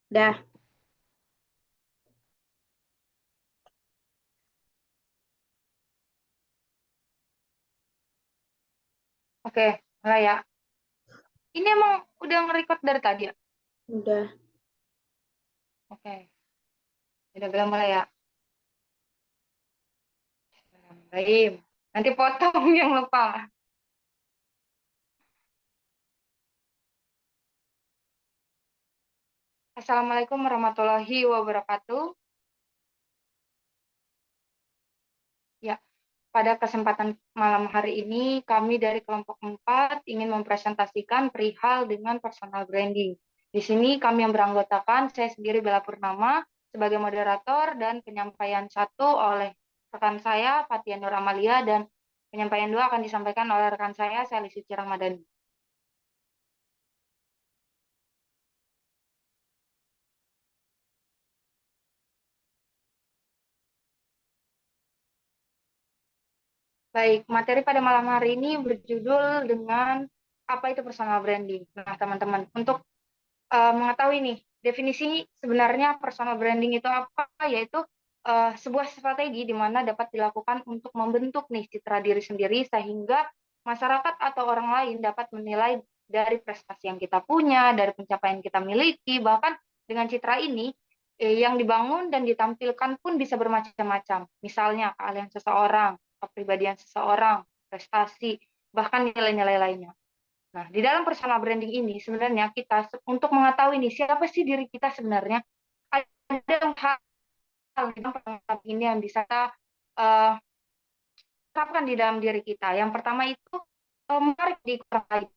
Dah, Oke, mulai ya. Ini emang udah nge-record dari tadi ya? udah. Oke, udah bilang mulai ya. Baik, nanti potong yang lupa. Assalamualaikum warahmatullahi wabarakatuh. Ya, pada kesempatan malam hari ini, kami dari kelompok 4 ingin mempresentasikan perihal dengan personal branding. Di sini kami yang beranggotakan, saya sendiri Bella Purnama sebagai moderator dan penyampaian satu oleh rekan saya, Fatia Nur Amalia, dan penyampaian dua akan disampaikan oleh rekan saya, Sally Suci Ramadhani. Baik, materi pada malam hari ini berjudul dengan apa itu personal branding. Nah, teman-teman, untuk mengetahui nih definisi sebenarnya personal branding itu apa, yaitu sebuah strategi di mana dapat dilakukan untuk membentuk nih citra diri sendiri sehingga masyarakat atau orang lain dapat menilai dari prestasi yang kita punya, dari pencapaian yang kita miliki, bahkan dengan citra ini yang dibangun dan ditampilkan pun bisa bermacam-macam. Misalnya keahlian seseorang, kepribadian seseorang, prestasi, bahkan nilai-nilai lainnya. Nah, di dalam personal branding ini sebenarnya kita untuk mengetahui nih siapa sih diri kita sebenarnya, ada hal di dalam personal branding ini yang bisa kita uh, terapkan di dalam diri kita. Yang pertama itu menarik di orang lain.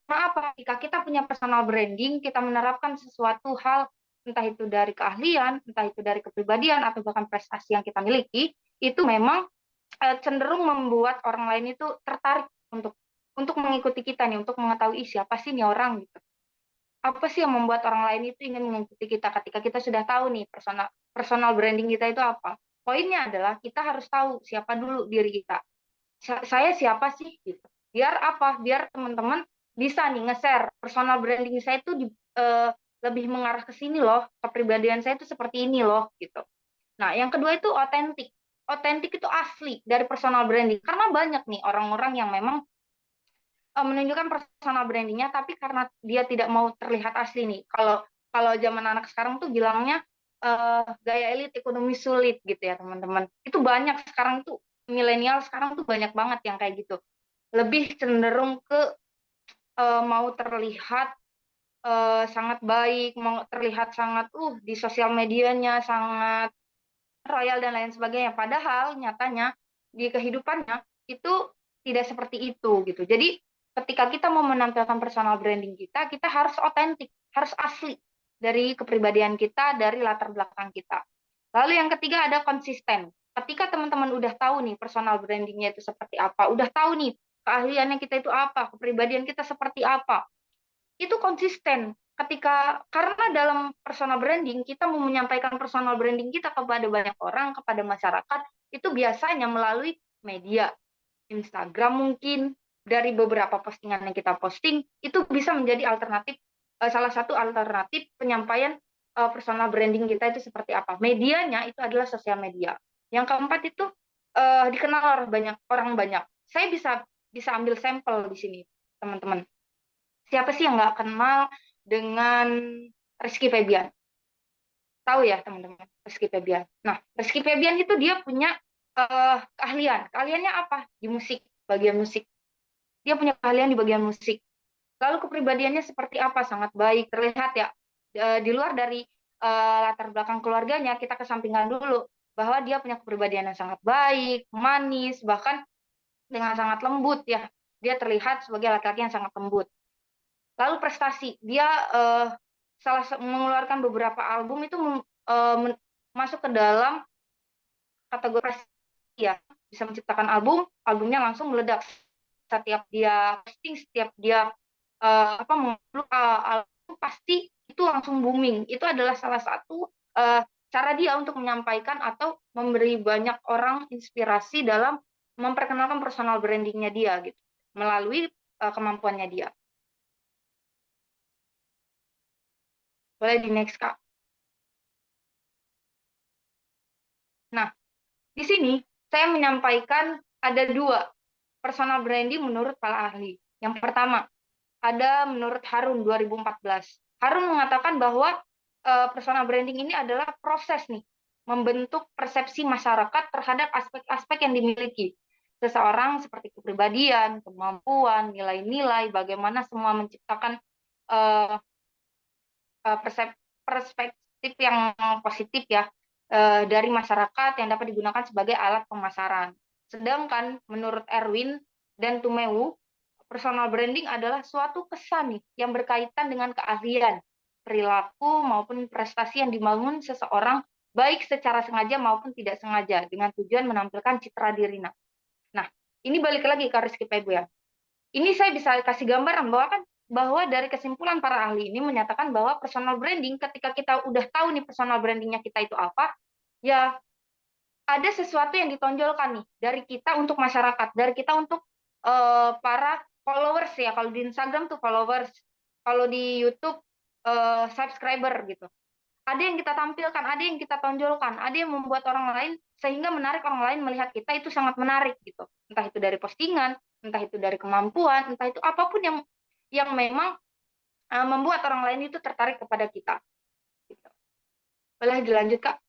Karena apa? Jika kita punya personal branding, kita menerapkan sesuatu hal, entah itu dari keahlian, entah itu dari kepribadian, atau bahkan prestasi yang kita miliki, itu memang cenderung membuat orang lain itu tertarik untuk mengikuti kita nih, untuk mengetahui siapa sih nih orang gitu. Apa sih yang membuat orang lain itu ingin mengikuti kita ketika kita sudah tahu nih personal personal branding kita itu apa? Poinnya adalah kita harus tahu siapa dulu diri kita. Saya siapa sih gitu. Biar apa? Biar teman-teman bisa nih nge-share personal branding saya itu lebih mengarah ke sini loh, kepribadian saya itu seperti ini loh gitu. Nah, yang kedua itu otentik. Otentik itu asli dari personal branding. Karena banyak nih orang-orang yang memang menunjukkan personal brandingnya, tapi karena dia tidak mau terlihat asli nih. Kalau kalau zaman anak sekarang tuh bilangnya gaya elit ekonomi sulit gitu ya teman-teman. Itu banyak sekarang tuh milenial sekarang tuh banyak banget yang kayak gitu. Lebih cenderung ke mau terlihat sangat baik, mau terlihat sangat di sosial medianya sangat royal dan lain sebagainya. Padahal nyatanya di kehidupannya itu tidak seperti itu gitu. Jadi ketika kita mau menampilkan personal branding kita, kita harus otentik, harus asli dari kepribadian kita, dari latar belakang kita. Lalu yang ketiga ada konsisten. Ketika teman-teman udah tahu nih personal brandingnya itu seperti apa, udah tahu nih keahliannya kita itu apa, kepribadian kita seperti apa, itu konsisten karena dalam personal branding kita mau menyampaikan personal branding kita kepada banyak orang, kepada masyarakat, itu biasanya melalui media Instagram, mungkin dari beberapa postingan yang kita posting itu bisa menjadi alternatif, salah satu alternatif penyampaian personal branding kita itu seperti apa. Medianya itu adalah sosial media. Yang keempat itu dikenal oleh banyak orang, banyak. Saya bisa bisa ambil sampel di sini, teman-teman. Siapa sih yang nggak kenal dengan Rizky Febian? Tahu ya teman-teman, Rizky Febian. Nah, Rizky Febian itu dia punya keahlian. Keahliannya apa? Di musik, bagian musik. Dia punya keahlian di bagian musik. Lalu kepribadiannya seperti apa? Sangat baik, terlihat ya. Di luar dari latar belakang keluarganya, kita kesampingkan dulu bahwa dia punya kepribadian yang sangat baik, manis, bahkan dengan sangat lembut ya. Dia terlihat sebagai laki-laki yang sangat lembut. Lalu prestasi, dia mengeluarkan beberapa album itu masuk ke dalam kategori prestasi ya, bisa menciptakan albumnya langsung meledak. Setiap dia posting, setiap dia mengupload album, pasti itu langsung booming. Itu adalah salah satu cara dia untuk menyampaikan atau memberi banyak orang inspirasi dalam memperkenalkan personal brandingnya dia gitu, melalui kemampuannya dia. Boleh di next, Kak. Nah, di sini saya menyampaikan ada dua personal branding menurut para ahli. Yang pertama, ada menurut Harun 2014. Harun mengatakan bahwa personal branding ini adalah proses nih membentuk persepsi masyarakat terhadap aspek-aspek yang dimiliki seseorang seperti kepribadian, kemampuan, nilai-nilai, bagaimana semua menciptakan uh, perspektif yang positif ya dari masyarakat yang dapat digunakan sebagai alat pemasaran. Sedangkan menurut Erwin dan Tumewu, personal branding adalah suatu kesan nih yang berkaitan dengan keahlian, perilaku maupun prestasi yang dibangun seseorang baik secara sengaja maupun tidak sengaja dengan tujuan menampilkan citra diri. Nah, ini balik lagi ke Rizky Febu ya. Ini saya bisa kasih gambaran bahwa dari kesimpulan para ahli ini menyatakan bahwa personal branding ketika kita udah tahu nih personal brandingnya kita itu apa, ya ada sesuatu yang ditonjolkan nih dari kita untuk masyarakat, dari kita untuk para followers ya. Kalau di Instagram tuh followers, kalau di YouTube subscriber gitu. Ada yang kita tampilkan, ada yang kita tonjolkan, ada yang membuat orang lain sehingga menarik orang lain melihat kita itu sangat menarik gitu. Entah itu dari postingan, entah itu dari kemampuan, entah itu apapun yang memang membuat orang lain itu tertarik kepada kita. Gitu. Boleh dilanjut, Kak?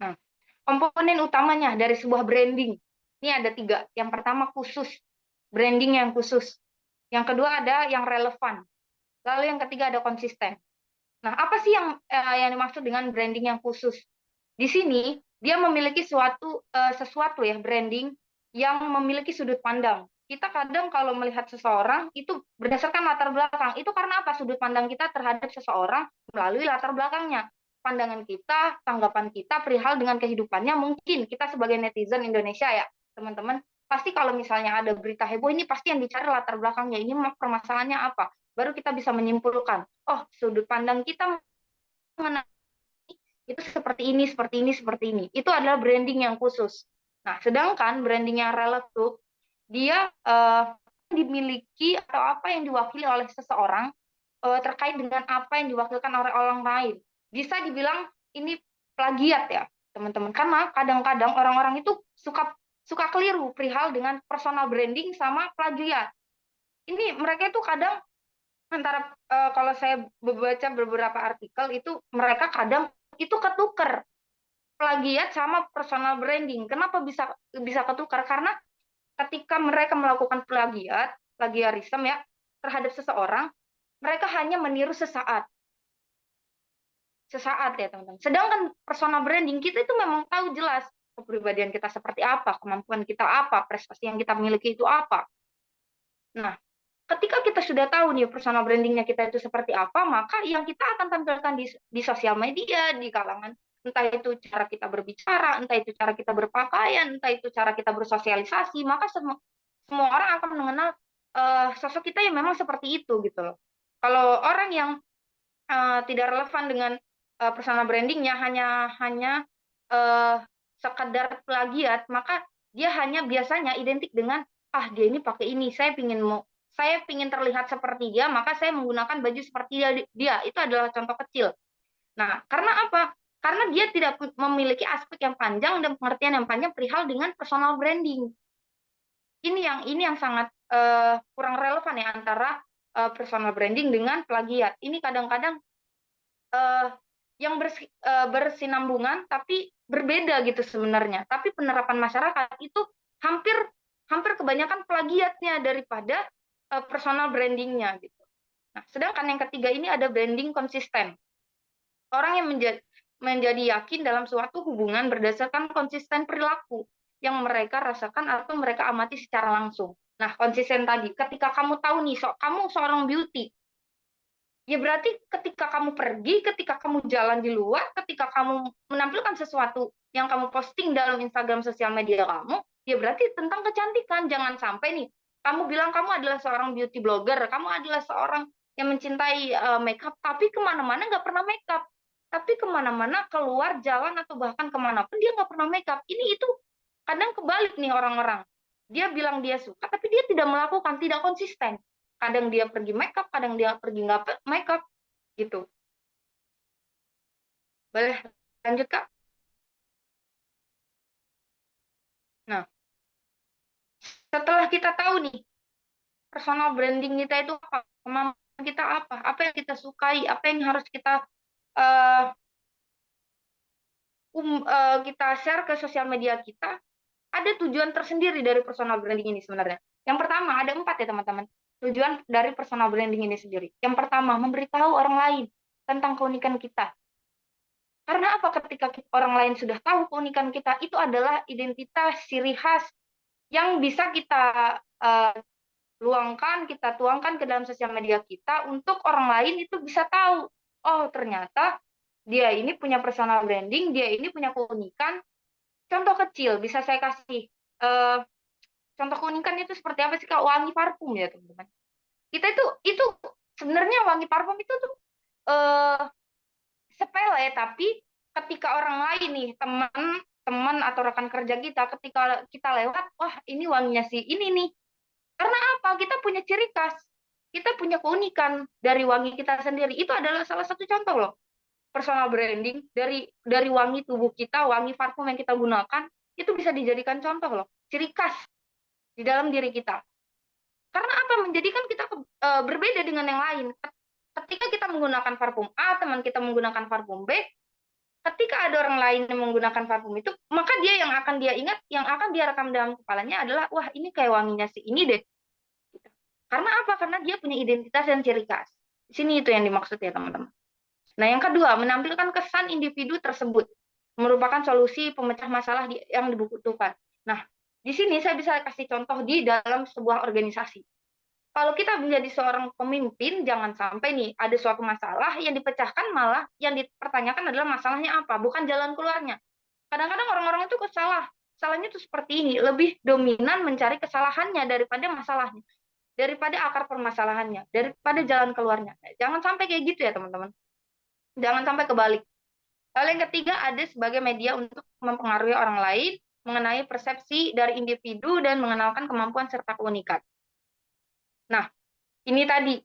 Nah, komponen utamanya dari sebuah branding, ini ada tiga. Yang pertama khusus, branding yang khusus. Yang kedua ada yang relevan. Lalu yang ketiga ada konsisten. Nah, apa sih yang dimaksud dengan branding yang khusus? Di sini dia memiliki sesuatu ya branding yang memiliki sudut pandang. Kita kadang kalau melihat seseorang itu berdasarkan latar belakang. Itu karena apa? Sudut pandang kita terhadap seseorang melalui latar belakangnya. Pandangan kita, tanggapan kita perihal dengan kehidupannya, mungkin kita sebagai netizen Indonesia ya, teman-teman, pasti kalau misalnya ada berita heboh ini pasti yang dicari latar belakangnya. Ini permasalahannya apa? Baru kita bisa menyimpulkan, oh sudut pandang kita mengenai itu seperti ini, seperti ini, seperti ini. Itu adalah branding yang khusus. Nah, sedangkan branding yang relatif, dia dimiliki atau apa yang diwakili oleh seseorang terkait dengan apa yang diwakilkan oleh orang lain. Bisa dibilang ini plagiat ya, teman-teman. Karena kadang-kadang orang-orang itu suka suka keliru perihal dengan personal branding sama plagiat. Ini mereka itu kadang antara kalau saya membaca beberapa artikel itu mereka kadang itu ketuker plagiat sama personal branding. Kenapa bisa bisa ketukar? Karena ketika mereka melakukan plagiarisme ya terhadap seseorang, mereka hanya meniru sesaat ya teman-teman. Sedangkan personal branding kita itu memang tahu jelas kepribadian kita seperti apa, kemampuan kita apa, prestasi yang kita miliki itu apa. Nah, ketika kita sudah tahu nih personal brandingnya kita itu seperti apa, maka yang kita akan tampilkan di sosial media, di kalangan entah itu cara kita berbicara, entah itu cara kita berpakaian, entah itu cara kita bersosialisasi, maka semua orang akan mengenal sosok kita yang memang seperti itu gitu loh. Kalau orang yang tidak relevan dengan personal brandingnya hanya uh, sekedar plagiat, maka dia hanya biasanya identik dengan dia ini pakai ini, saya pingin terlihat seperti dia, maka saya menggunakan baju seperti dia. Itu adalah contoh kecil. Nah, karena apa? Karena dia tidak memiliki aspek yang panjang dan pengertian yang panjang perihal dengan personal branding. Ini yang sangat kurang relevan ya antara personal branding dengan plagiat. Ini kadang-kadang yang bersinambungan tapi berbeda gitu sebenarnya. Tapi penerapan masyarakat itu hampir hampir kebanyakan plagiatnya daripada personal brandingnya gitu. Nah, sedangkan yang ketiga ini ada branding konsisten. Orang yang menjadi yakin dalam suatu hubungan berdasarkan konsisten perilaku yang mereka rasakan atau mereka amati secara langsung. Nah, konsisten tadi, ketika kamu tahu nih, kamu seorang beauty, ya berarti ketika kamu pergi, ketika kamu jalan di luar, ketika kamu menampilkan sesuatu yang kamu posting dalam Instagram sosial media kamu, ya berarti tentang kecantikan. Jangan sampai nih, kamu bilang kamu adalah seorang beauty blogger, kamu adalah seorang yang mencintai makeup, tapi kemana-mana nggak pernah makeup. Tapi kemana-mana keluar jalan atau bahkan kemanapun dia nggak pernah makeup. Ini itu kadang kebalik nih orang-orang. Dia bilang dia suka, tapi dia tidak melakukan, tidak konsisten. Kadang dia pergi makeup, kadang dia pergi nggak makeup gitu. Boleh lanjut, Kak? Nah, setelah kita tahu nih, personal branding kita itu apa, kemampuan kita apa yang kita sukai, apa yang harus kita eh, kita share ke sosial media kita, ada tujuan tersendiri dari personal branding ini sebenarnya. Yang pertama, ada 4 ya teman-teman. Tujuan dari personal branding ini sendiri. Yang pertama, memberitahu orang lain tentang keunikan kita. Karena apa? Ketika orang lain sudah tahu keunikan kita, itu adalah identitas, ciri khas yang bisa kita uh, luangkan, kita tuangkan ke dalam sosial media kita untuk orang lain itu bisa tahu. Oh, ternyata dia ini punya personal branding, dia ini punya keunikan. Contoh kecil, bisa saya kasih. Uh, Contoh keunikan itu seperti apa sih, Kak? Wangi parfum ya, teman-teman. Kita itu sebenarnya wangi parfum itu tuh uh, sepele, tapi ketika orang lain nih, teman atau rekan kerja kita, ketika kita lewat, wah ini wanginya sih ini nih. Karena apa? Kita punya ciri khas, kita punya keunikan dari wangi kita sendiri. Itu adalah salah satu contoh loh, personal branding dari wangi tubuh kita, wangi parfum yang kita gunakan, itu bisa dijadikan contoh loh, ciri khas di dalam diri kita. Karena apa? Menjadikan kita berbeda dengan yang lain. Ketika kita menggunakan parfum A, teman kita menggunakan parfum B, ketika ada orang lain yang menggunakan parfum itu, maka dia yang akan dia ingat, yang akan dia rekam dalam kepalanya adalah, wah ini kayak wanginya si ini deh. Karena apa? Karena dia punya identitas dan ciri khas. Di sini itu yang dimaksud ya teman-teman. Nah yang kedua, menampilkan kesan individu tersebut merupakan solusi pemecah masalah yang dibutuhkan. Nah, di sini saya bisa kasih contoh di dalam sebuah organisasi. Kalau kita menjadi seorang pemimpin, jangan sampai nih ada suatu masalah yang dipecahkan, malah yang dipertanyakan adalah masalahnya apa, bukan jalan keluarnya. Kadang-kadang orang-orang itu salahnya itu seperti ini, lebih dominan mencari kesalahannya daripada masalahnya, daripada akar permasalahannya, daripada jalan keluarnya. Jangan sampai kayak gitu ya teman-teman. Jangan sampai kebalik. Lalu yang ketiga, ada sebagai media untuk mempengaruhi orang lain mengenai persepsi dari individu dan mengenalkan kemampuan serta keunikan. Nah, ini tadi,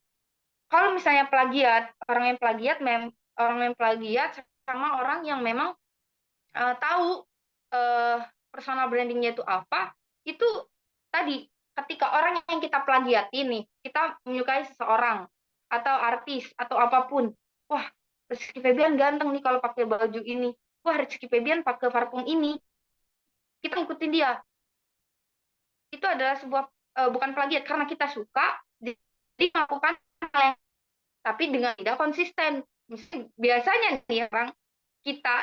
kalau misalnya plagiat, orang yang plagiat sama orang yang memang tahu uh, personal brandingnya itu apa, itu tadi ketika orang yang kita plagiati nih, kita menyukai seseorang atau artis atau apapun, wah Rizky Febian ganteng nih kalau pakai baju ini, wah Rizky Febian pakai parfum ini, kita ikutin dia. Itu adalah sebuah bukan plagiat karena kita suka, jadi melakukan hal yang tapi dengan tidak konsisten. Biasanya nih orang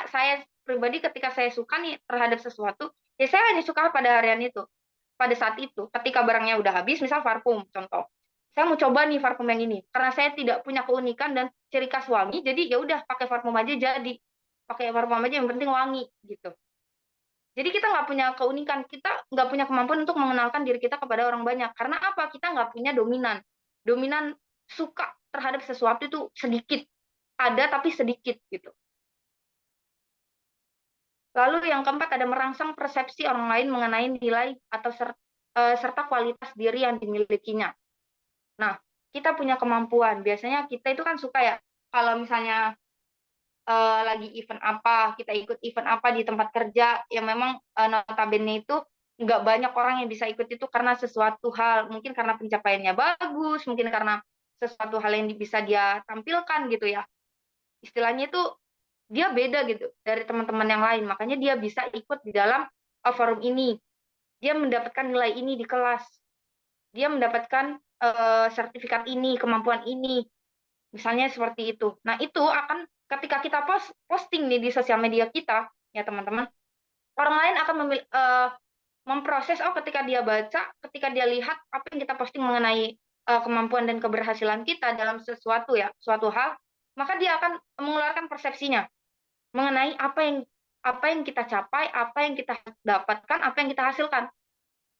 saya pribadi ketika saya suka nih terhadap sesuatu, ya saya hanya suka pada harian itu, pada saat itu. Ketika barangnya udah habis, misal parfum, contoh. Saya mau coba nih parfum yang ini, karena saya tidak punya keunikan dan ciri khas wangi, jadi ya udah pakai parfum aja jadi. Pakai parfum aja yang penting wangi gitu. Jadi kita nggak punya keunikan, kita nggak punya kemampuan untuk mengenalkan diri kita kepada orang banyak. Karena apa? Kita nggak punya dominan. Dominan suka terhadap sesuatu itu sedikit. Ada tapi sedikit gitu. Lalu yang keempat ada merangsang persepsi orang lain mengenai nilai atau serta kualitas diri yang dimilikinya. Nah, kita punya kemampuan. Biasanya kita itu kan suka ya, kalau misalnya lagi event apa, kita ikut event apa di tempat kerja yang memang notabene itu nggak banyak orang yang bisa ikut itu karena sesuatu hal, mungkin karena pencapaiannya bagus, mungkin karena sesuatu hal yang bisa dia tampilkan gitu ya. Istilahnya itu dia beda gitu dari teman-teman yang lain, makanya dia bisa ikut di dalam forum ini, dia mendapatkan nilai ini di kelas, dia mendapatkan sertifikat ini, kemampuan ini, misalnya seperti itu. Nah itu akan ketika kita posting nih di sosial media kita ya teman-teman, orang lain akan memproses, oh ketika dia baca, ketika dia lihat apa yang kita posting mengenai kemampuan dan keberhasilan kita dalam sesuatu ya, suatu hal, maka dia akan mengeluarkan persepsinya mengenai apa yang kita capai, apa yang kita dapatkan, apa yang kita hasilkan.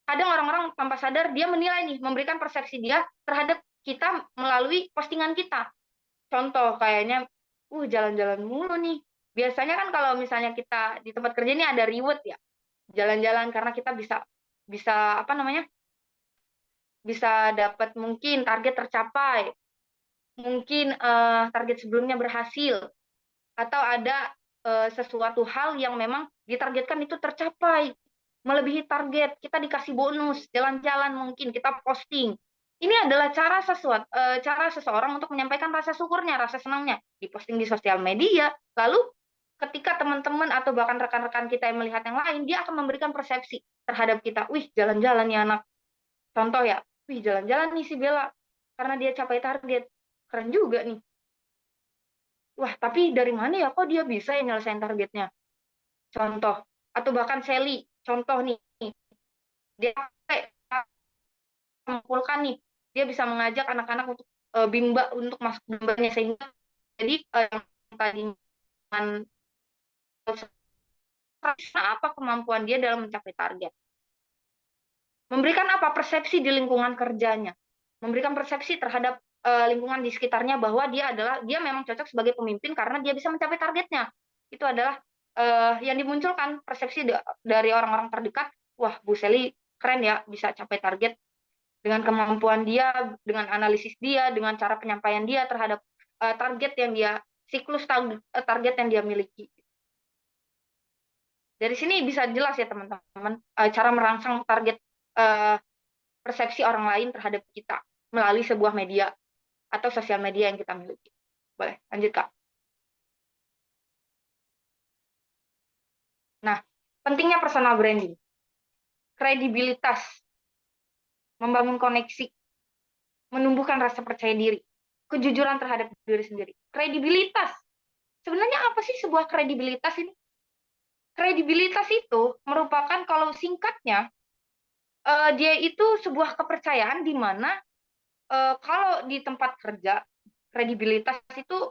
Kadang orang-orang tanpa sadar dia menilai nih, memberikan persepsi dia terhadap kita melalui postingan kita. Contoh kayaknya, jalan-jalan mulu nih. Biasanya kan kalau misalnya kita di tempat kerja ini ada reward ya, jalan-jalan karena kita bisa bisa apa namanya, bisa dapat mungkin target tercapai, mungkin target sebelumnya berhasil, atau ada sesuatu hal yang memang ditargetkan itu tercapai, melebihi target, kita dikasih bonus, jalan-jalan mungkin, kita posting. Ini adalah cara seseorang untuk menyampaikan rasa syukurnya, rasa senangnya, diposting di sosial media. Lalu ketika teman-teman atau bahkan rekan-rekan kita yang melihat yang lain, dia akan memberikan persepsi terhadap kita. Wih, jalan-jalan ya anak. Contoh ya, wih jalan-jalan nih si Bella, karena dia capai target. Keren juga nih. Wah, tapi dari mana ya kok dia bisa ya nyelesain targetnya? Contoh. Atau bahkan Sally, contoh nih, dia mengumpulkan nih, dia bisa mengajak anak-anak untuk bimba untuk masuk bimbanya, sehingga jadi yang tadinya apa kemampuan dia dalam mencapai target. Memberikan apa persepsi di lingkungan kerjanya, memberikan persepsi terhadap lingkungan di sekitarnya bahwa dia memang cocok sebagai pemimpin karena dia bisa mencapai targetnya. Itu adalah yang dimunculkan persepsi dari orang-orang terdekat. Wah, Bu Sally keren ya, bisa capai target dengan kemampuan dia, dengan analisis dia, dengan cara penyampaian dia terhadap target yang dia siklus target yang dia miliki. Dari sini bisa jelas ya teman-teman, cara merangsang target persepsi orang lain terhadap kita melalui sebuah media atau sosial media yang kita miliki. Boleh, lanjut Kak. Nah, pentingnya personal branding. Kredibilitas, membangun koneksi, menumbuhkan rasa percaya diri, kejujuran terhadap diri sendiri. Kredibilitas. Sebenarnya apa sih sebuah kredibilitas ini? Kredibilitas itu merupakan, kalau singkatnya, dia itu sebuah kepercayaan di mana kalau di tempat kerja, kredibilitas itu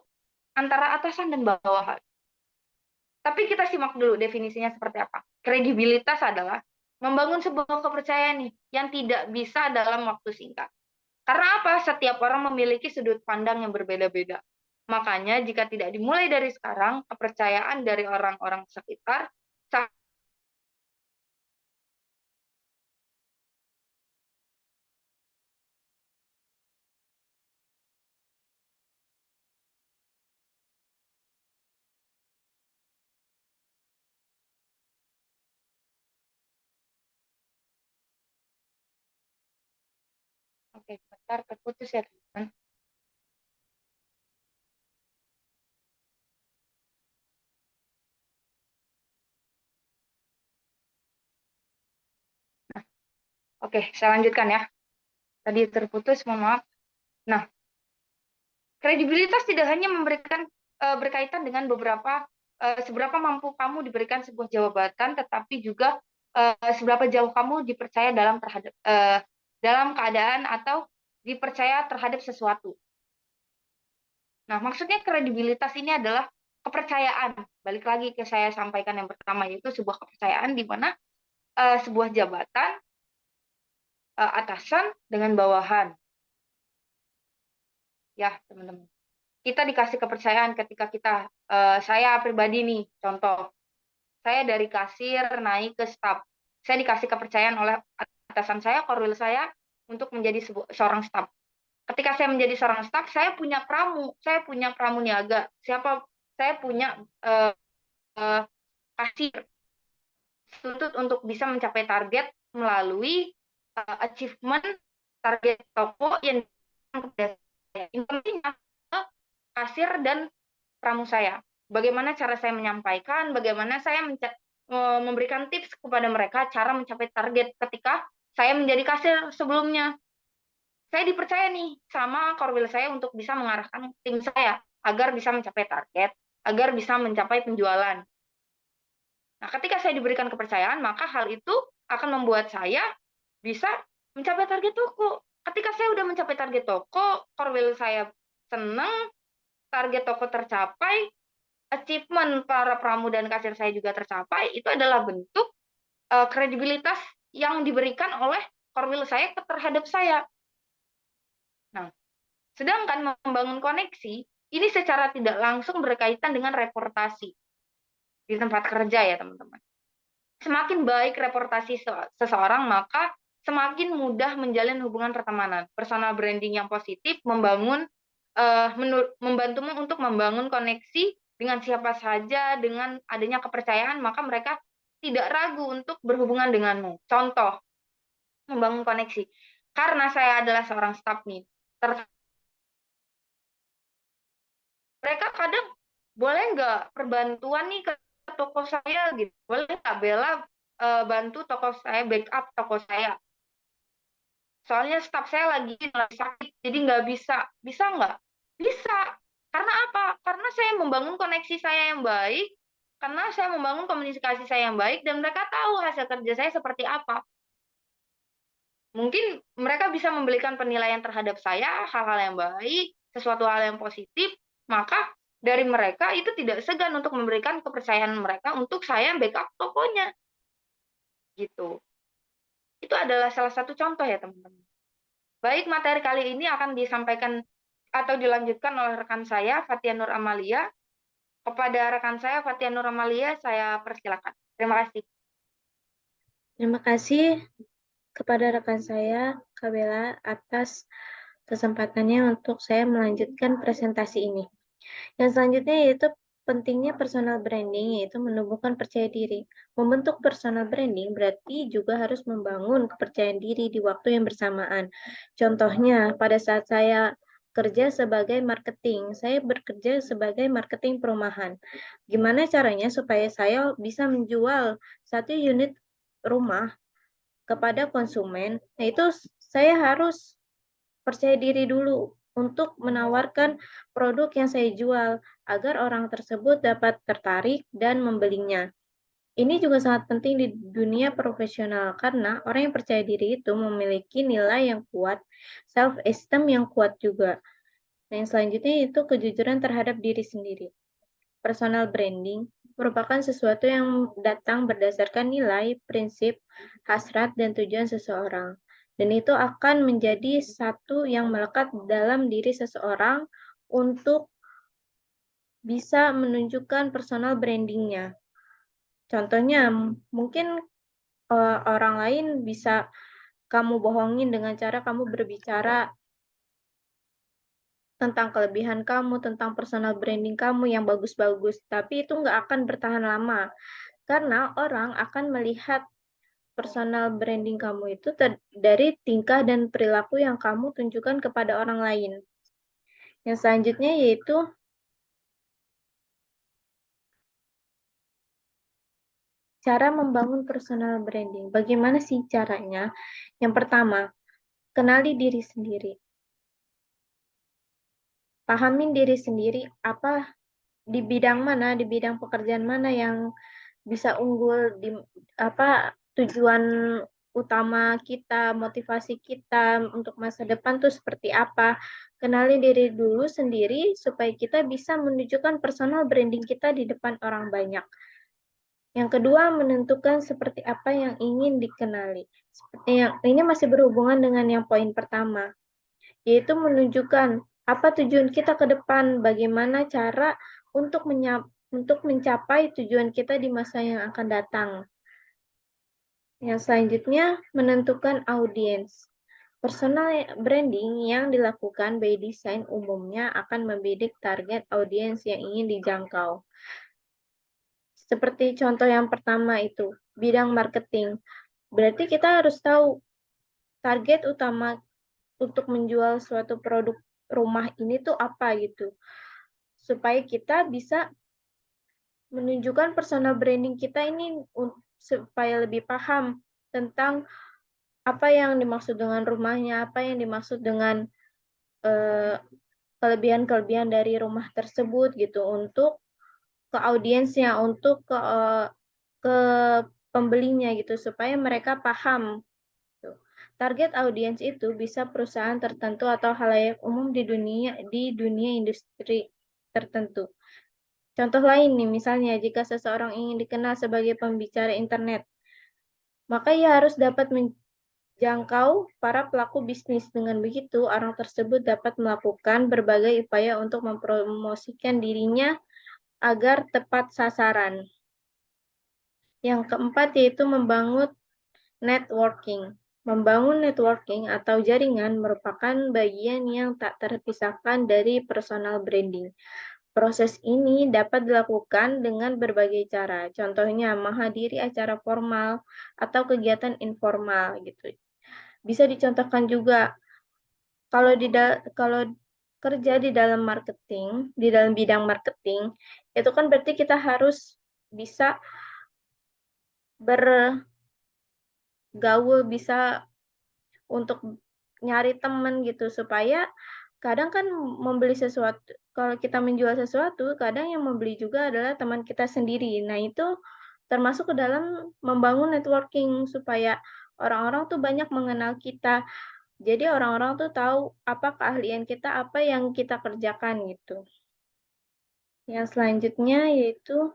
antara atasan dan bawahan. Tapi kita simak dulu definisinya seperti apa. Kredibilitas adalah membangun sebuah kepercayaan nih yang tidak bisa dalam waktu singkat. Karena apa? Setiap orang memiliki sudut pandang yang berbeda-beda. Makanya jika tidak dimulai dari sekarang, kepercayaan dari orang-orang sekitar oke, sebentar terputus ya teman. Oke, saya lanjutkan ya. Tadi terputus, mohon maaf. Nah, kredibilitas tidak hanya berkaitan dengan seberapa mampu kamu diberikan sebuah jabatan, tetapi juga seberapa jauh kamu dipercaya dalam keadaan atau dipercaya terhadap sesuatu. Nah, maksudnya kredibilitas ini adalah kepercayaan. Balik lagi ke saya sampaikan yang pertama, yaitu sebuah kepercayaan di mana sebuah jabatan atasan dengan bawahan. Ya, teman-teman. Kita dikasih kepercayaan ketika saya pribadi nih, contoh, saya dari kasir naik ke staf. Saya dikasih kepercayaan oleh atasan saya, korwil saya, untuk menjadi seorang staf. Ketika saya menjadi seorang staf, saya punya pramuniaga. Saya punya kasir, tuntut untuk bisa mencapai target melalui achievement target toko yang intinya kasir dan pramu saya. Bagaimana cara saya menyampaikan, bagaimana saya memberikan tips kepada mereka cara mencapai target ketika saya menjadi kasir sebelumnya. Saya dipercaya nih sama korwil saya untuk bisa mengarahkan tim saya agar bisa mencapai target, agar bisa mencapai penjualan. Nah, ketika saya diberikan kepercayaan, maka hal itu akan membuat saya bisa mencapai target toko. Ketika saya sudah mencapai target toko, korwil saya senang, target toko tercapai, achievement para pramu dan kasir saya juga tercapai, itu adalah bentuk kredibilitas yang diberikan oleh korwil saya terhadap saya. Nah, sedangkan membangun koneksi, ini secara tidak langsung berkaitan dengan reportasi di tempat kerja ya teman-teman. Semakin baik reportasi seseorang, maka semakin mudah menjalin hubungan pertemanan. Personal branding yang positif membantumu untuk membangun koneksi dengan siapa saja, dengan adanya kepercayaan, maka mereka tidak ragu untuk berhubungan denganmu. Contoh, membangun koneksi. Karena saya adalah seorang staf nih, mereka kadang boleh nggak perbantuan nih ke toko saya gitu, boleh nggak Bella bantu toko saya, backup toko saya, soalnya staf saya lagi sakit jadi nggak bisa. Bisa nggak? Bisa. Karena apa? Karena saya membangun koneksi saya yang baik, karena saya membangun komunikasi saya yang baik, dan mereka tahu hasil kerja saya seperti apa. Mungkin mereka bisa memberikan penilaian terhadap saya, hal-hal yang baik, sesuatu hal yang positif, maka dari mereka itu tidak segan untuk memberikan kepercayaan mereka untuk saya backup tokonya. Gitu. Itu adalah salah satu contoh ya, teman-teman. Baik, materi kali ini akan disampaikan atau dilanjutkan oleh rekan saya, Fatia Nur Amalia. Kepada rekan saya, Fatia Nur Amalia, saya persilakan. Terima kasih. Terima kasih kepada rekan saya, Kak Bella, atas kesempatannya untuk saya melanjutkan presentasi ini. Yang selanjutnya yaitu pentingnya personal branding, yaitu menumbuhkan percaya diri. Membentuk personal branding berarti juga harus membangun kepercayaan diri di waktu yang bersamaan. Contohnya, pada saat saya kerja sebagai marketing, saya bekerja sebagai marketing perumahan. Gimana caranya supaya saya bisa menjual satu unit rumah kepada konsumen? Nah, itu saya harus percaya diri dulu untuk menawarkan produk yang saya jual agar orang tersebut dapat tertarik dan membelinya. Ini juga sangat penting di dunia profesional karena orang yang percaya diri itu memiliki nilai yang kuat, self-esteem yang kuat juga. Nah, yang selanjutnya itu kejujuran terhadap diri sendiri. Personal branding merupakan sesuatu yang datang berdasarkan nilai, prinsip, hasrat, dan tujuan seseorang. Dan itu akan menjadi satu yang melekat dalam diri seseorang untuk bisa menunjukkan personal brandingnya. Contohnya, mungkin orang lain bisa kamu bohongin dengan cara kamu berbicara tentang kelebihan kamu, tentang personal branding kamu yang bagus-bagus, tapi itu nggak akan bertahan lama. Karena orang akan melihat personal branding kamu itu dari tingkah dan perilaku yang kamu tunjukkan kepada orang lain. Yang selanjutnya yaitu cara membangun personal branding. Bagaimana sih caranya? Yang pertama, kenali diri sendiri. Pahamin diri sendiri apa di bidang mana, di bidang pekerjaan mana yang bisa unggul, di apa tujuan utama kita, motivasi kita untuk masa depan tuh seperti apa. Kenali diri dulu sendiri supaya kita bisa menunjukkan personal branding kita di depan orang banyak. Yang kedua, menentukan seperti apa yang ingin dikenali. Seperti yang ini masih berhubungan dengan yang poin pertama, yaitu menunjukkan apa tujuan kita ke depan, bagaimana cara untuk mencapai tujuan kita di masa yang akan datang. Yang selanjutnya, menentukan audiens. Personal branding yang dilakukan by design umumnya akan membidik target audiens yang ingin dijangkau. Seperti contoh yang pertama itu, bidang marketing. Berarti kita harus tahu target utama untuk menjual suatu produk rumah ini tuh apa gitu. Supaya kita bisa menunjukkan personal branding kita ini supaya lebih paham tentang apa yang dimaksud dengan rumahnya, apa yang dimaksud dengan kelebihan-kelebihan dari rumah tersebut gitu untuk ke audiensnya, untuk ke pembelinya gitu supaya mereka paham. Target audiens itu bisa perusahaan tertentu atau halayak umum di dunia industri tertentu. Contoh lain nih, misalnya jika seseorang ingin dikenal sebagai pembicara internet, maka ia harus dapat menjangkau para pelaku bisnis. Dengan begitu, orang tersebut dapat melakukan berbagai upaya untuk mempromosikan dirinya agar tepat sasaran. Yang keempat yaitu membangun networking. Membangun networking atau jaringan merupakan bagian yang tak terpisahkan dari personal branding. Proses ini dapat dilakukan dengan berbagai cara. Contohnya, menghadiri acara formal atau kegiatan informal gitu. Bisa dicontohkan juga kalau kerja di dalam marketing, di dalam bidang marketing, itu kan berarti kita harus bisa bergaul, bisa untuk nyari teman gitu supaya kadang kan membeli sesuatu, kalau kita menjual sesuatu, kadang yang membeli juga adalah teman kita sendiri. Nah, itu termasuk ke dalam membangun networking supaya orang-orang tuh banyak mengenal kita. Jadi orang-orang tuh tahu apa keahlian kita, apa yang kita kerjakan gitu. Yang selanjutnya yaitu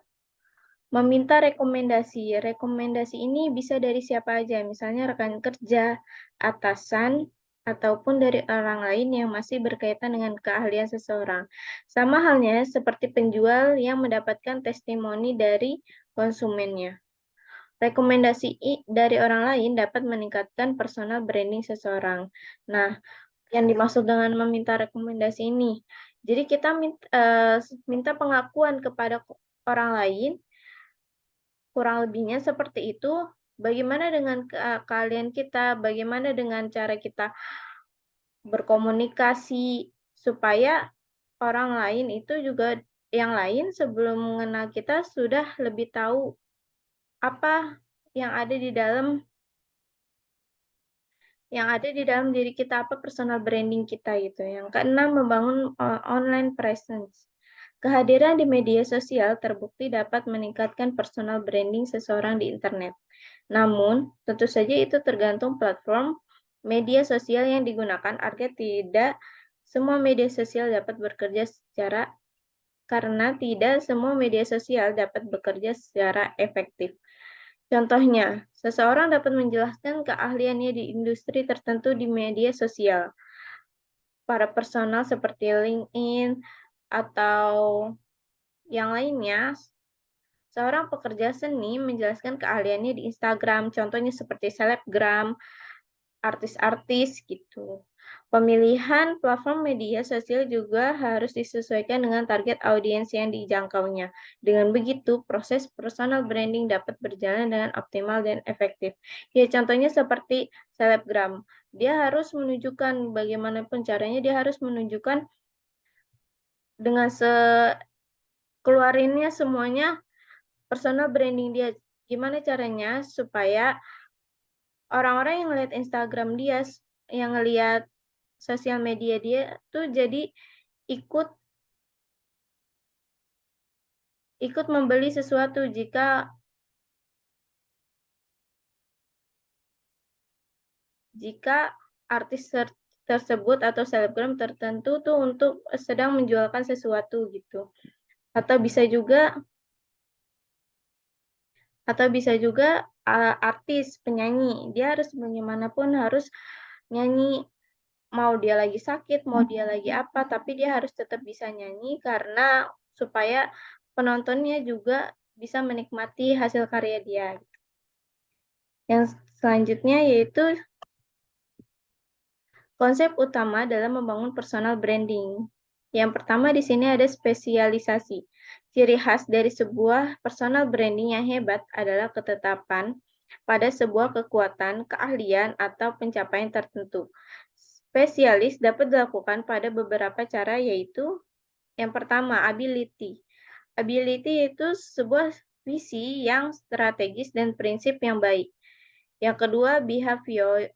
meminta rekomendasi. Rekomendasi ini bisa dari siapa aja, misalnya rekan kerja, atasan, ataupun dari orang lain yang masih berkaitan dengan keahlian seseorang. Sama halnya seperti penjual yang mendapatkan testimoni dari konsumennya. Rekomendasi dari orang lain dapat meningkatkan personal branding seseorang. Nah, yang dimaksud dengan meminta rekomendasi ini, jadi kita minta pengakuan kepada orang lain, kurang lebihnya seperti itu. Bagaimana dengan keahlian kita, bagaimana dengan cara kita berkomunikasi, supaya orang lain itu juga, yang lain sebelum mengenal kita sudah lebih tahu apa yang ada di dalam diri kita, apa personal branding kita gitu. Yang keenam, membangun online presence. Kehadiran di media sosial terbukti dapat meningkatkan personal branding seseorang di internet. Namun, tentu saja itu tergantung platform media sosial yang digunakan agar tidak semua media sosial dapat bekerja secara karena tidak semua media sosial dapat bekerja secara efektif. Contohnya, seseorang dapat menjelaskan keahliannya di industri tertentu di media sosial. Para personal seperti LinkedIn atau yang lainnya, seorang pekerja seni menjelaskan keahliannya di Instagram, contohnya seperti selebgram, artis-artis gitu. Pemilihan platform media sosial juga harus disesuaikan dengan target audiens yang dijangkaunya. Dengan begitu, proses personal branding dapat berjalan dengan optimal dan efektif. Ya, contohnya seperti selebgram. Dia harus menunjukkan, bagaimanapun caranya, dia harus menunjukkan dengan keluarinnya semuanya personal branding dia. Gimana caranya supaya orang-orang yang ngeliat Instagram dia, yang ngeliat sosial media dia tuh jadi ikut ikut membeli sesuatu jika jika artis tersebut atau selebgram tertentu tuh untuk sedang menjualkan sesuatu gitu. Atau bisa juga artis, penyanyi, dia harus bagaimanapun harus nyanyi, mau dia lagi sakit, mau dia lagi apa, tapi dia harus tetap bisa nyanyi karena supaya penontonnya juga bisa menikmati hasil karya dia. Yang selanjutnya yaitu konsep utama dalam membangun personal branding. Yang pertama di sini ada spesialisasi. Ciri khas dari sebuah personal branding yang hebat adalah ketetapan pada sebuah kekuatan, keahlian, atau pencapaian tertentu. Spesialis dapat dilakukan pada beberapa cara, yaitu yang pertama, ability. Ability itu sebuah visi yang strategis dan prinsip yang baik. Yang kedua, behavior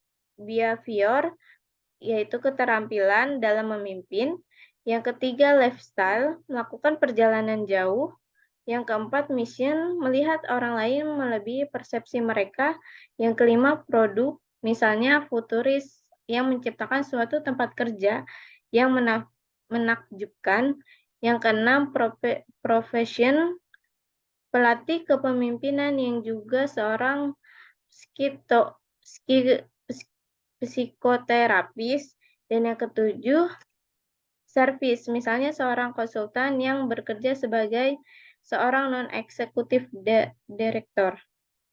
yaitu keterampilan dalam memimpin. Yang ketiga, lifestyle, melakukan perjalanan jauh. Yang keempat, mission, melihat orang lain melebihi persepsi mereka. Yang kelima, produk, misalnya futuris yang menciptakan suatu tempat kerja yang menakjubkan. Yang keenam, profession, pelatih kepemimpinan yang juga seorang psikoterapis. Dan yang ketujuh, service, misalnya seorang konsultan yang bekerja sebagai seorang non-eksekutif direktur.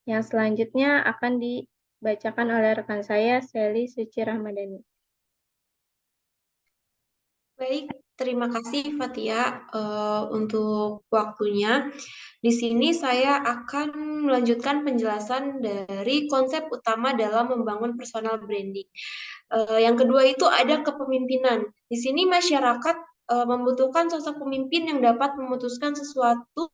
Yang selanjutnya akan dibacakan oleh rekan saya, Sally Suci Rahmadani. Baik, terima kasih Fatia untuk waktunya. Di sini saya akan melanjutkan penjelasan dari konsep utama dalam membangun personal branding. Yang kedua itu ada kepemimpinan. Di sini masyarakat membutuhkan sosok pemimpin yang dapat memutuskan sesuatu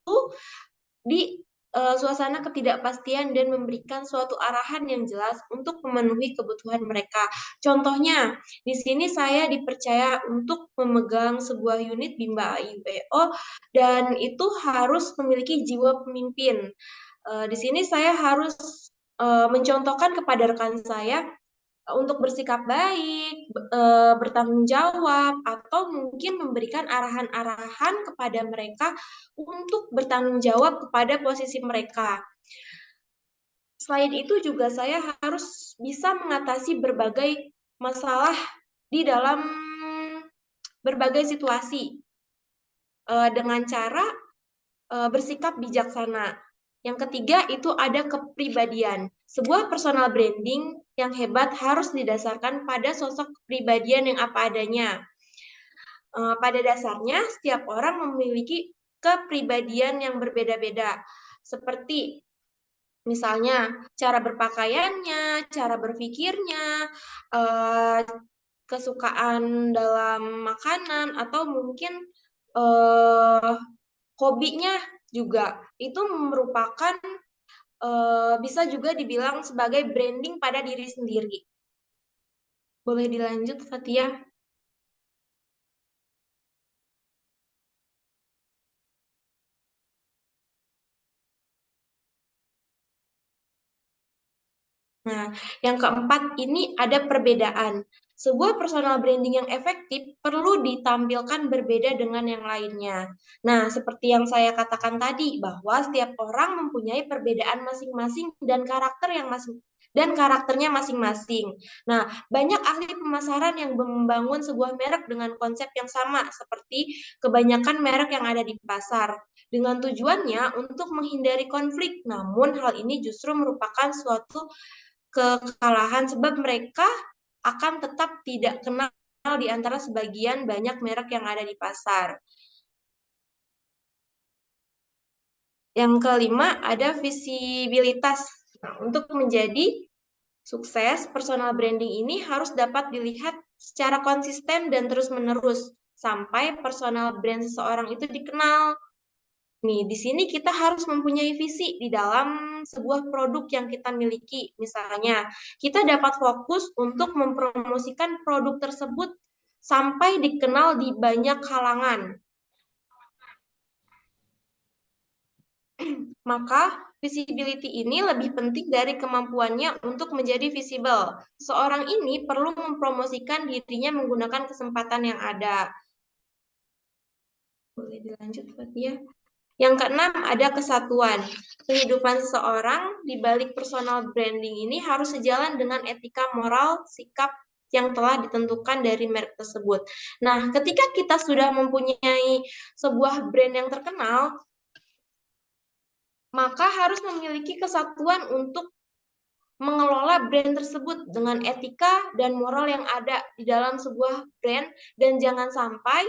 di suasana ketidakpastian dan memberikan suatu arahan yang jelas untuk memenuhi kebutuhan mereka. Contohnya, di sini saya dipercaya untuk memegang sebuah unit Bimba IUEO dan itu harus memiliki jiwa pemimpin. Di sini saya harus mencontohkan kepada rekan saya untuk bersikap baik, bertanggung jawab, atau mungkin memberikan arahan-arahan kepada mereka untuk bertanggung jawab kepada posisi mereka. Selain itu juga saya harus bisa mengatasi berbagai masalah di dalam berbagai situasi dengan cara bersikap bijaksana. Yang ketiga itu ada kepribadian. Sebuah personal branding yang hebat harus didasarkan pada sosok kepribadian yang apa adanya. Pada dasarnya, setiap orang memiliki kepribadian yang berbeda-beda. Seperti misalnya cara berpakaiannya, cara berpikirnya, eh, kesukaan dalam makanan, atau mungkin eh, hobinya juga. Itu merupakan bisa juga dibilang sebagai branding pada diri sendiri. Boleh dilanjut, Fatia? Nah, yang keempat ini ada perbedaan. Sebuah personal branding yang efektif perlu ditampilkan berbeda dengan yang lainnya. Nah, seperti yang saya katakan tadi, bahwa setiap orang mempunyai perbedaan masing-masing dan karakternya masing-masing. Nah, banyak ahli pemasaran yang membangun sebuah merek dengan konsep yang sama, seperti kebanyakan merek yang ada di pasar, dengan tujuannya untuk menghindari konflik. Namun, hal ini justru merupakan suatu kekalahan sebab mereka akan tetap tidak kenal di antara sebagian banyak merek yang ada di pasar. Yang kelima ada visibilitas. Nah, untuk menjadi sukses, personal branding ini harus dapat dilihat secara konsisten dan terus-menerus sampai personal brand seseorang itu dikenal. Nih, di sini kita harus mempunyai visi di dalam sebuah produk yang kita miliki. Misalnya, kita dapat fokus untuk mempromosikan produk tersebut sampai dikenal di banyak kalangan. Maka, visibility ini lebih penting dari kemampuannya untuk menjadi visible. Seorang ini perlu mempromosikan dirinya menggunakan kesempatan yang ada. Boleh dilanjut, Fatia? Yang keenam ada kesatuan. Kehidupan seseorang di balik personal branding ini harus sejalan dengan etika moral, sikap yang telah ditentukan dari merek tersebut. Nah, ketika kita sudah mempunyai sebuah brand yang terkenal, maka harus memiliki kesatuan untuk mengelola brand tersebut dengan etika dan moral yang ada di dalam sebuah brand dan jangan sampai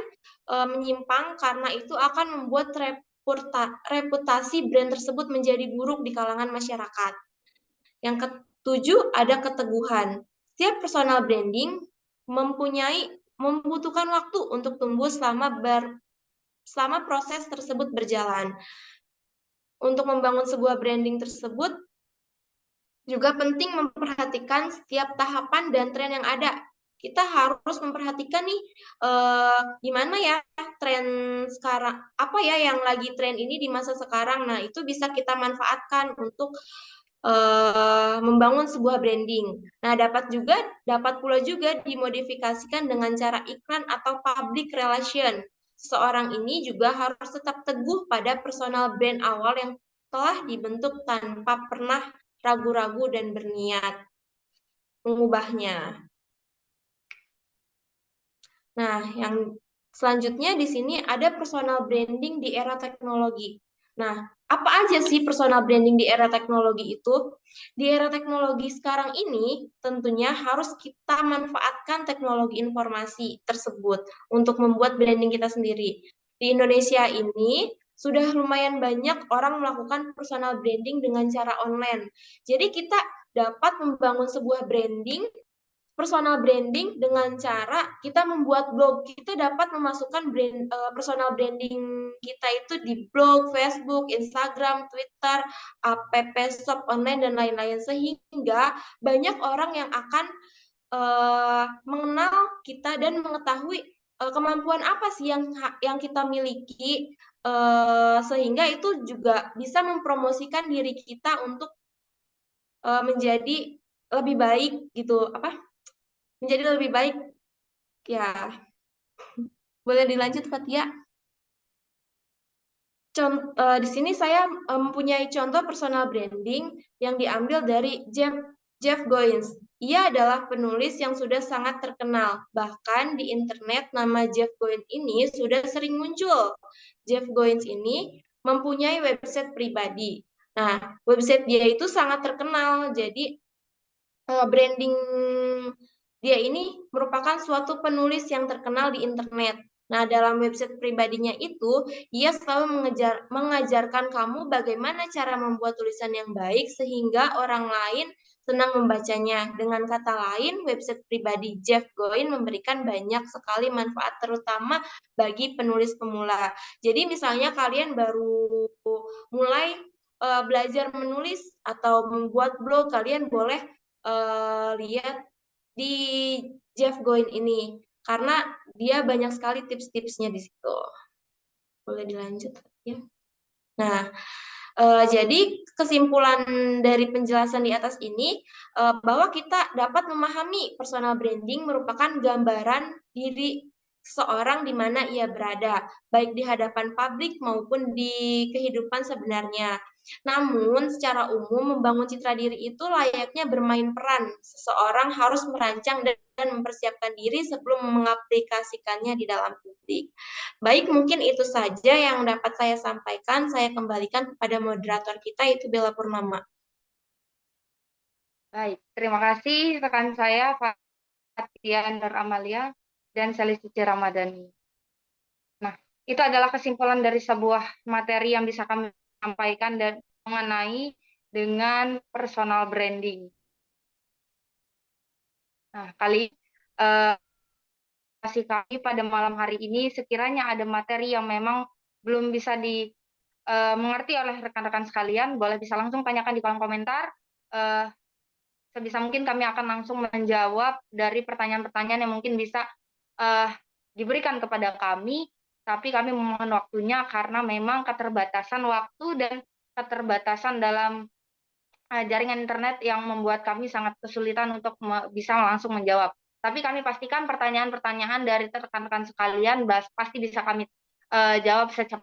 menyimpang karena itu akan membuat reputasi brand tersebut menjadi buruk di kalangan masyarakat. Yang ketujuh ada keteguhan. Setiap personal branding membutuhkan waktu untuk tumbuh selama proses tersebut berjalan. Untuk membangun sebuah branding tersebut juga penting memperhatikan setiap tahapan dan tren yang ada. Kita harus memperhatikan nih gimana ya tren sekarang, apa ya yang lagi tren ini di masa sekarang. Nah, itu bisa kita manfaatkan untuk membangun sebuah branding. Nah, dapat pula juga dimodifikasikan dengan cara iklan atau public relation. Seorang ini juga harus tetap teguh pada personal brand awal yang telah dibentuk tanpa pernah ragu-ragu dan berniat mengubahnya. Nah, yang selanjutnya di sini ada personal branding di era teknologi. Nah, apa aja sih personal branding di era teknologi itu? Di era teknologi sekarang ini, tentunya harus kita manfaatkan teknologi informasi tersebut untuk membuat branding kita sendiri. Di Indonesia ini, sudah lumayan banyak orang melakukan personal branding dengan cara online. Jadi kita dapat membangun sebuah branding personal branding dengan cara kita membuat blog. Kita dapat memasukkan personal branding kita itu di blog, Facebook, Instagram, Twitter, app shop online dan lain-lain sehingga banyak orang yang akan mengenal kita dan mengetahui kemampuan apa sih yang kita miliki sehingga itu juga bisa mempromosikan diri kita untuk menjadi lebih baik gitu apa menjadi lebih baik ya. Boleh dilanjut Fatia. Di sini saya mempunyai contoh personal branding yang diambil dari Jeff Goins. Ia adalah penulis yang sudah sangat terkenal. Bahkan di internet nama Jeff Goins ini sudah sering muncul. Jeff Goins ini mempunyai website pribadi. Nah, website dia itu sangat terkenal. Jadi branding dia ini merupakan suatu penulis yang terkenal di internet. Nah, dalam website pribadinya itu, ia selalu mengajarkan kamu bagaimana cara membuat tulisan yang baik sehingga orang lain senang membacanya. Dengan kata lain, website pribadi Jeff Goin memberikan banyak sekali manfaat terutama bagi penulis pemula. Jadi misalnya kalian baru mulai belajar menulis atau membuat blog, kalian boleh lihat di Jeff Goin ini karena dia banyak sekali tips-tipsnya di situ. Boleh dilanjut ya. Nah, jadi kesimpulan dari penjelasan di atas ini bahwa kita dapat memahami personal branding merupakan gambaran diri seseorang di mana ia berada, baik di hadapan publik maupun di kehidupan sebenarnya. Namun, secara umum membangun citra diri itu layaknya bermain peran. Seseorang harus merancang dan mempersiapkan diri sebelum mengaplikasikannya di dalam publik. Baik, mungkin itu saja yang dapat saya sampaikan. Saya kembalikan kepada moderator kita, yaitu Bella Purnama. Baik, terima kasih rekan saya Fatia Nur Amalia dan Sally Cici Ramadhani. Nah, itu adalah kesimpulan dari sebuah materi yang bisa kami sampaikan dan mengenai dengan personal branding. Nah, kali kami pada malam hari ini sekiranya ada materi yang memang belum bisa dimengerti oleh rekan-rekan sekalian, boleh bisa langsung tanyakan di kolom komentar. Sebisa mungkin kami akan langsung menjawab dari pertanyaan-pertanyaan yang mungkin bisa diberikan kepada kami, tapi kami memohon waktunya karena memang keterbatasan waktu dan keterbatasan dalam jaringan internet yang membuat kami sangat kesulitan untuk bisa langsung menjawab. Tapi kami pastikan pertanyaan-pertanyaan dari rekan-rekan sekalian pasti bisa kami jawab secepat